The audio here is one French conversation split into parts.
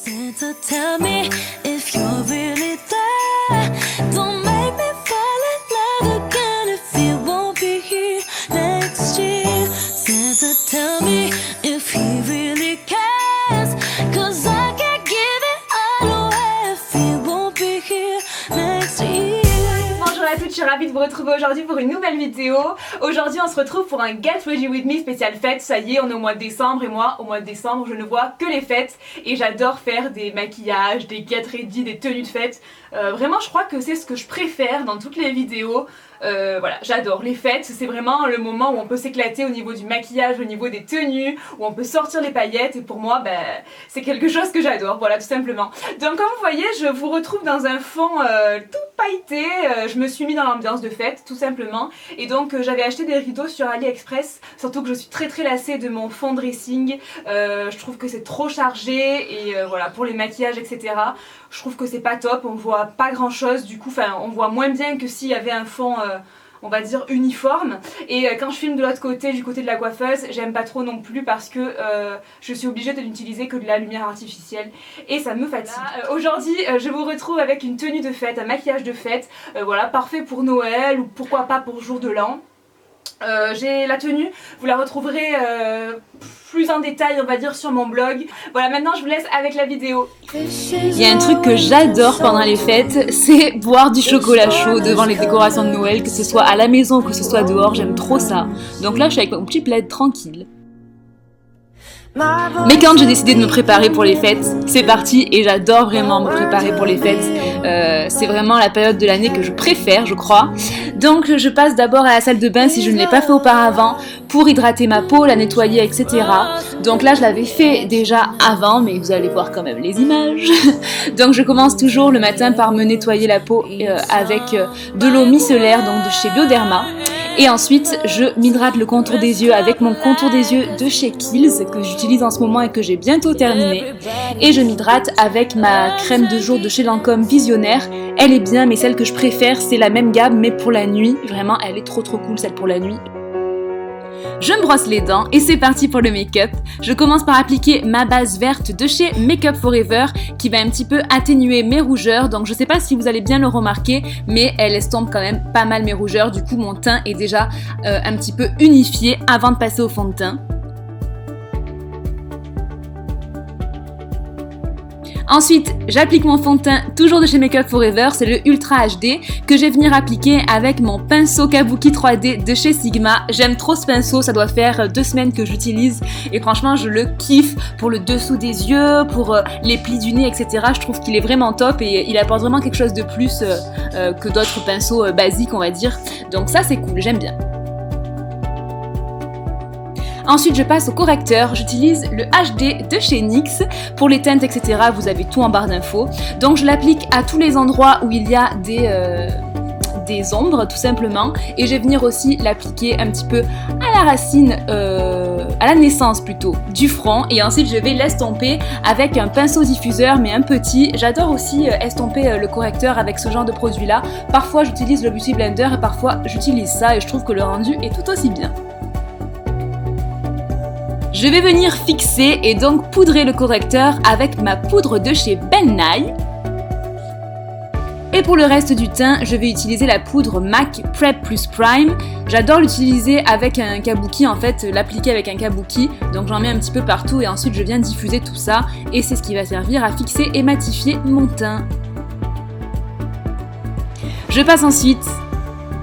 Santa, tell me if you're really there. Don't make me fall in love again if you won't be here next year. Santa, tell me if he really cares, 'cause I can't give it all away if he won't be here next year. Bonjour à toutes, je suis ravie de vous retrouver aujourd'hui pour une nouvelle vidéo. Aujourd'hui on se retrouve pour un Get Ready With Me spécial fête. Ça y est, on est au mois de décembre et moi au mois de décembre je ne vois que les fêtes et j'adore faire des maquillages, des get ready, des tenues de fête. Vraiment je crois que c'est ce que je préfère dans toutes les vidéos. Voilà, j'adore les fêtes, c'est vraiment le moment où on peut s'éclater au niveau du maquillage, au niveau des tenues, où on peut sortir les paillettes et pour moi c'est quelque chose que j'adore, voilà tout simplement. Donc comme vous voyez, je vous retrouve dans un fond tout pailleté, je me suis mis dans l'ambiance de fête tout simplement et donc j'avais acheté des rideaux sur AliExpress, surtout que je suis très lassée de mon fond dressing, je trouve que c'est trop chargé et voilà pour les maquillages etc. Je trouve que c'est pas top, on voit pas grand chose du coup, enfin on voit moins bien que s'il y avait un fond on va dire uniforme et quand je filme de l'autre côté, du côté de la coiffeuse, j'aime pas trop non plus parce que je suis obligée de n'utiliser que de la lumière artificielle et ça me fatigue. Aujourd'hui je vous retrouve avec une tenue de fête, un maquillage de fête, voilà parfait pour Noël ou pourquoi pas pour jour de l'an. J'ai la tenue, vous la retrouverez plus en détail on va dire sur mon blog. Voilà, maintenant je vous laisse avec la vidéo. Il y a un truc que j'adore pendant les fêtes, c'est boire du chocolat chaud devant les décorations de Noël, que ce soit à la maison ou que ce soit dehors, j'aime trop ça. Donc là je suis avec mon petit plaid tranquille. Mais quand j'ai décidé de me préparer pour les fêtes, c'est parti et j'adore vraiment me préparer pour les fêtes. C'est vraiment la période de l'année que je préfère, je crois. Donc je passe d'abord à la salle de bain si je ne l'ai pas fait auparavant pour hydrater ma peau, la nettoyer, etc. Donc là je l'avais fait déjà avant, mais vous allez voir quand même les images. Donc je commence toujours le matin par me nettoyer la peau avec de l'eau micellaire, donc de chez Bioderma. Et ensuite, je m'hydrate le contour des yeux avec mon contour des yeux de chez Kiehl's que j'utilise en ce moment et que j'ai bientôt terminé. Et je m'hydrate avec ma crème de jour de chez Lancôme Visionnaire. Elle est bien, mais celle que je préfère, c'est la même gamme, mais pour la nuit. Vraiment, elle est trop cool, celle pour la nuit. Je me brosse les dents et c'est parti pour le make-up. Je commence par appliquer ma base verte de chez Make Up For Ever qui va un petit peu atténuer mes rougeurs. Donc je sais pas si vous allez bien le remarquer, mais elle estompe quand même pas mal mes rougeurs. Du coup mon teint est déjà un petit peu unifié avant de passer au fond de teint. Ensuite, j'applique mon fond de teint, toujours de chez Make Up For Ever, c'est le Ultra HD, que je vais venir appliquer avec mon pinceau Kabuki 3D de chez Sigma. J'aime trop ce pinceau, ça doit faire 2 semaines que j'utilise et franchement je le kiffe pour le dessous des yeux, pour les plis du nez, etc. Je trouve qu'il est vraiment top et il apporte vraiment quelque chose de plus que d'autres pinceaux basiques on va dire. Donc ça c'est cool, j'aime bien. Ensuite, je passe au correcteur. J'utilise le HD de chez NYX. Pour les teintes, etc., vous avez tout en barre d'infos. Donc, je l'applique à tous les endroits où il y a des ombres, tout simplement. Et je vais venir aussi l'appliquer un petit peu à la racine, à la naissance plutôt, du front. Et ensuite, je vais l'estomper avec un pinceau diffuseur, mais un petit. J'adore aussi estomper le correcteur avec ce genre de produit-là. Parfois, j'utilise le Beauty Blender et parfois, j'utilise ça. Et je trouve que le rendu est tout aussi bien. Je vais venir fixer et donc poudrer le correcteur avec ma poudre de chez Ben Nye. Et pour le reste du teint, je vais utiliser la poudre MAC Prep Plus Prime. J'adore l'utiliser avec un kabuki, en fait, l'appliquer avec un kabuki. Donc j'en mets un petit peu partout et ensuite je viens diffuser tout ça. Et c'est ce qui va servir à fixer et matifier mon teint. Je passe ensuite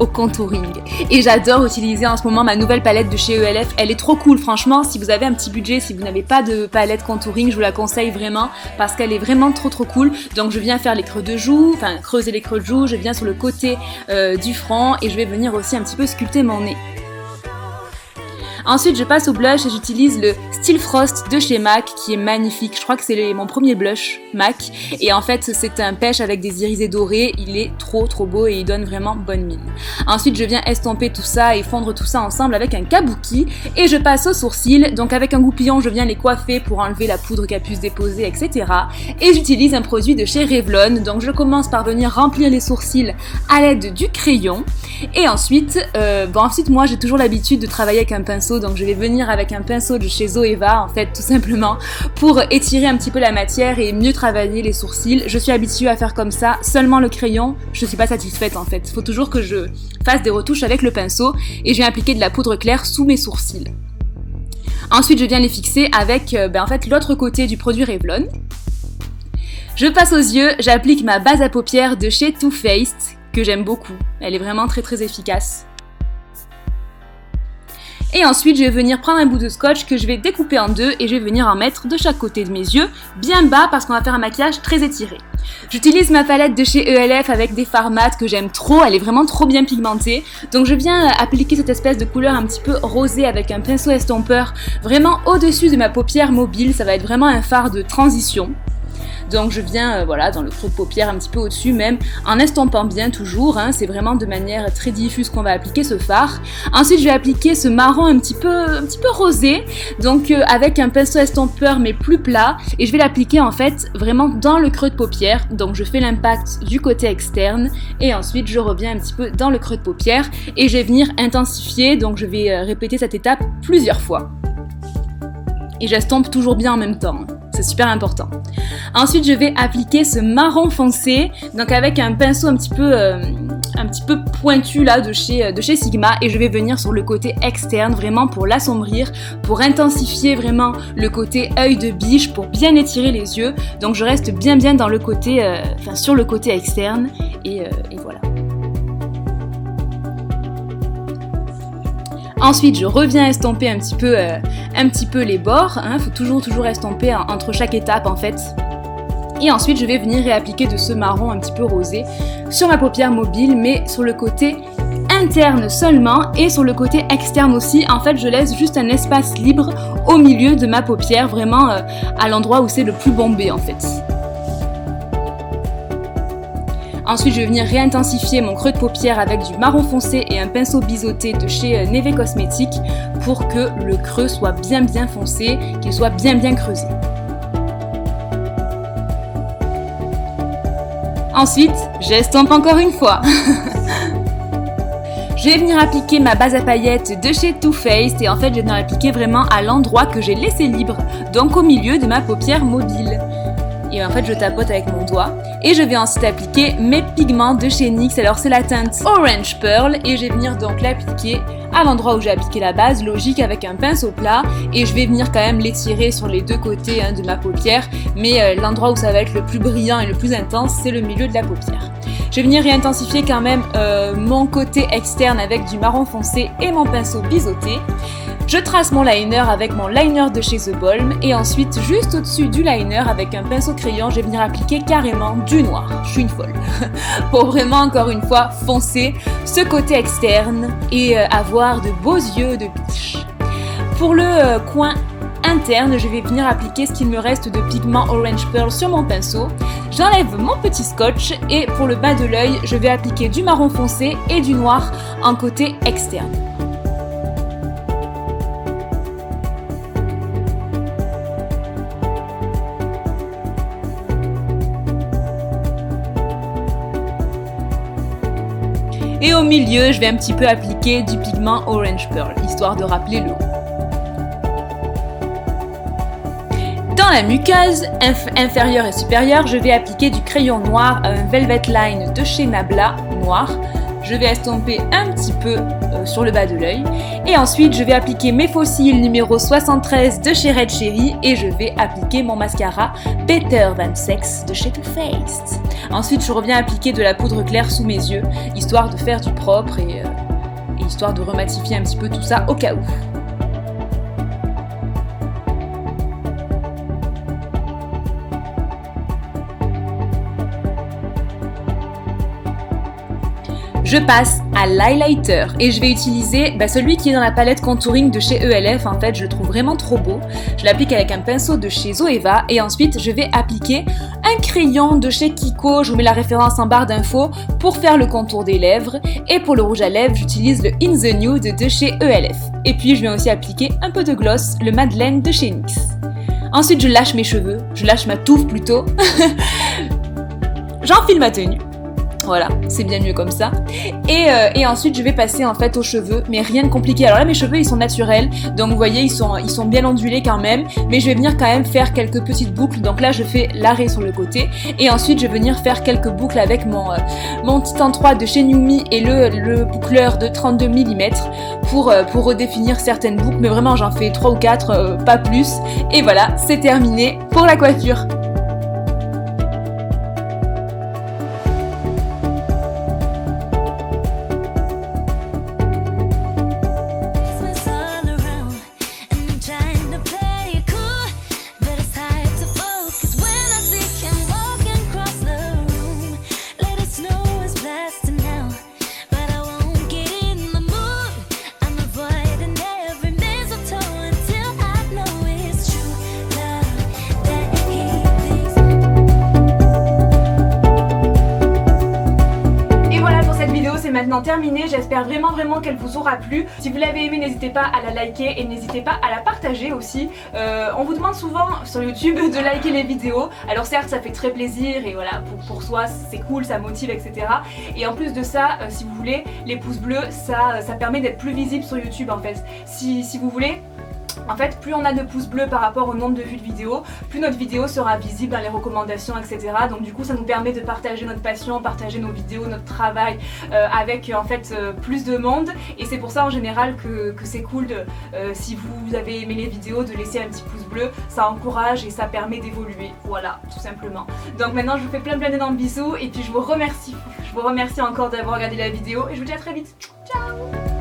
au contouring et j'adore utiliser en ce moment ma nouvelle palette de chez ELF. Elle est trop cool, franchement. Si vous avez un petit budget, si vous n'avez pas de palette contouring, je vous la conseille vraiment parce qu'elle est vraiment trop cool. Donc je viens faire les creux de joues, enfin creuser les creux de joues, je viens sur le côté du front et je vais venir aussi un petit peu sculpter mon nez. Ensuite, je passe au blush et j'utilise le Steel Frost de chez MAC qui est magnifique. Je crois que c'est mon premier blush MAC. Et en fait, c'est un pêche avec des irisés dorés. Il est trop beau et il donne vraiment bonne mine. Ensuite, je viens estomper tout ça et fondre tout ça ensemble avec un kabuki. Et je passe aux sourcils. Donc avec un goupillon, je viens les coiffer pour enlever la poudre qui a pu se déposer, etc. Et j'utilise un produit de chez Revlon. Donc je commence par venir remplir les sourcils à l'aide du crayon. Et ensuite, moi j'ai toujours l'habitude de travailler avec un pinceau pinceau, donc je vais venir avec un pinceau de chez Zoeva en fait tout simplement pour étirer un petit peu la matière et mieux travailler les sourcils. Je suis habituée à faire comme ça, seulement le crayon, je suis pas satisfaite en fait. Il faut toujours que je fasse des retouches avec le pinceau et je viens appliquer de la poudre claire sous mes sourcils. Ensuite je viens les fixer avec en fait l'autre côté du produit Revlon. Je passe aux yeux, j'applique ma base à paupières de chez Too Faced que j'aime beaucoup, elle est vraiment très efficace. Et ensuite, je vais venir prendre un bout de scotch que je vais découper en deux et je vais venir en mettre de chaque côté de mes yeux, bien bas parce qu'on va faire un maquillage très étiré. J'utilise ma palette de chez ELF avec des fards mat que j'aime trop, elle est vraiment trop bien pigmentée. Donc je viens appliquer cette espèce de couleur un petit peu rosée avec un pinceau estompeur vraiment au-dessus de ma paupière mobile, ça va être vraiment un fard de transition. Donc je viens dans le creux de paupière un petit peu au-dessus même, en estompant bien toujours, c'est vraiment de manière très diffuse qu'on va appliquer ce fard. Ensuite je vais appliquer ce marron un petit peu rosé, donc avec un pinceau estompeur mais plus plat, et je vais l'appliquer en fait vraiment dans le creux de paupière, donc je fais l'impact du côté externe, et ensuite je reviens un petit peu dans le creux de paupière, et je vais venir intensifier, donc je vais répéter cette étape plusieurs fois. Et j'estompe toujours bien en même temps. C'est super important. Ensuite, je vais appliquer ce marron foncé, donc avec un pinceau un petit peu pointu là de chez Sigma, et je vais venir sur le côté externe vraiment pour l'assombrir, pour intensifier vraiment le côté œil de biche, pour bien étirer les yeux. Donc je reste bien dans le côté, sur le côté externe, et voilà. Ensuite, je reviens estomper un petit peu les bords, faut toujours estomper entre chaque étape en fait. Et ensuite, je vais venir réappliquer de ce marron un petit peu rosé sur ma paupière mobile, mais sur le côté interne seulement et sur le côté externe aussi. En fait, je laisse juste un espace libre au milieu de ma paupière, vraiment à l'endroit où c'est le plus bombé en fait. Ensuite, je vais venir réintensifier mon creux de paupière avec du marron foncé et un pinceau biseauté de chez Neve Cosmetics pour que le creux soit bien foncé, qu'il soit bien creusé. Ensuite, j'estompe encore une fois. Je vais venir appliquer ma base à paillettes de chez Too Faced et en fait, je vais venir l'appliquer vraiment à l'endroit que j'ai laissé libre, donc au milieu de ma paupière mobile. Et en fait je tapote avec mon doigt et je vais ensuite appliquer mes pigments de chez NYX. Alors c'est la teinte Orange Pearl et je vais venir donc l'appliquer à l'endroit où j'ai appliqué la base, logique, avec un pinceau plat, et je vais venir quand même l'étirer sur les deux côtés de ma paupière, mais l'endroit où ça va être le plus brillant et le plus intense, c'est le milieu de la paupière. Je vais venir réintensifier quand même mon côté externe avec du marron foncé et mon pinceau biseauté. Je trace mon liner avec mon liner de chez The Balm et ensuite juste au-dessus du liner avec un pinceau crayon, je vais venir appliquer carrément du noir. Je suis une folle. Pour vraiment encore une fois foncer ce côté externe et avoir de beaux yeux de biche. Pour le coin interne, je vais venir appliquer ce qu'il me reste de pigment Orange Pearl sur mon pinceau. J'enlève mon petit scotch et pour le bas de l'œil, je vais appliquer du marron foncé et du noir en côté externe. Et au milieu, je vais un petit peu appliquer du pigment Orange Pearl, histoire de rappeler le haut. Dans la muqueuse inférieure et supérieure, je vais appliquer du crayon noir à un Velvet Line de chez Nabla noir. Je vais estomper un petit peu sur le bas de l'œil. Et ensuite, je vais appliquer mes faux cils numéro 73 de chez Red Cherry et je vais appliquer mon mascara Better Than Sex de chez Too Faced. Ensuite, je reviens appliquer de la poudre claire sous mes yeux, histoire de faire du propre et histoire de rematifier un petit peu tout ça au cas où. Je passe à l'highlighter et je vais utiliser celui qui est dans la palette contouring de chez ELF. En fait, je le trouve vraiment trop beau. Je l'applique avec un pinceau de chez Zoeva et ensuite je vais appliquer un crayon de chez Kiko. Je vous mets la référence en barre d'infos pour faire le contour des lèvres. Et pour le rouge à lèvres, j'utilise le In The Nude de chez ELF. Et puis je vais aussi appliquer un peu de gloss, le Madeleine de chez NYX. Ensuite, je lâche mes cheveux, je lâche ma touffe plutôt. J'enfile ma tenue. Voilà, c'est bien mieux comme ça. Et ensuite je vais passer en fait aux cheveux, mais rien de compliqué. Alors là mes cheveux ils sont naturels, donc vous voyez ils sont bien ondulés quand même, mais je vais venir quand même faire quelques petites boucles. Donc là je fais l'arrêt sur le côté, et ensuite je vais venir faire quelques boucles avec mon Titan 3 de chez Numi et le boucleur de 32 mm pour redéfinir certaines boucles, mais vraiment j'en fais 3 ou 4, pas plus. Et voilà, c'est terminé pour la coiffure. Christmas all around, and I'm trying to play it cool, but it's hard to focus when I see him walking across the room. Let it snow is blasting now, but I won't get in the mood. I'm avoiding every mistletoe until I know it's true love that he thinks. Et voilà pour cette vidéo, c'est maintenant terminé. J'espère vraiment qu'elle vous aura plu. Si vous l'avez aimé, n'hésitez pas à la liker et n'hésitez pas à la partager aussi. On vous demande souvent sur YouTube de liker les vidéos. Alors certes ça fait très plaisir et voilà, pour soi c'est cool, ça motive, etc. Et en plus de ça, si vous voulez, les pouces bleus, ça permet d'être plus visible sur YouTube en fait. Si vous voulez, en fait, plus on a de pouces bleus par rapport au nombre de vues de vidéos, plus notre vidéo sera visible dans les recommandations, etc. Donc du coup, ça nous permet de partager notre passion, partager nos vidéos, notre travail avec en fait plus de monde. Et c'est pour ça en général que c'est cool si vous avez aimé les vidéos, de laisser un petit pouce bleu. Ça encourage et ça permet d'évoluer. Voilà, tout simplement. Donc maintenant, je vous fais plein d'énormes bisous et puis je vous remercie. Je vous remercie encore d'avoir regardé la vidéo et je vous dis à très vite. Ciao!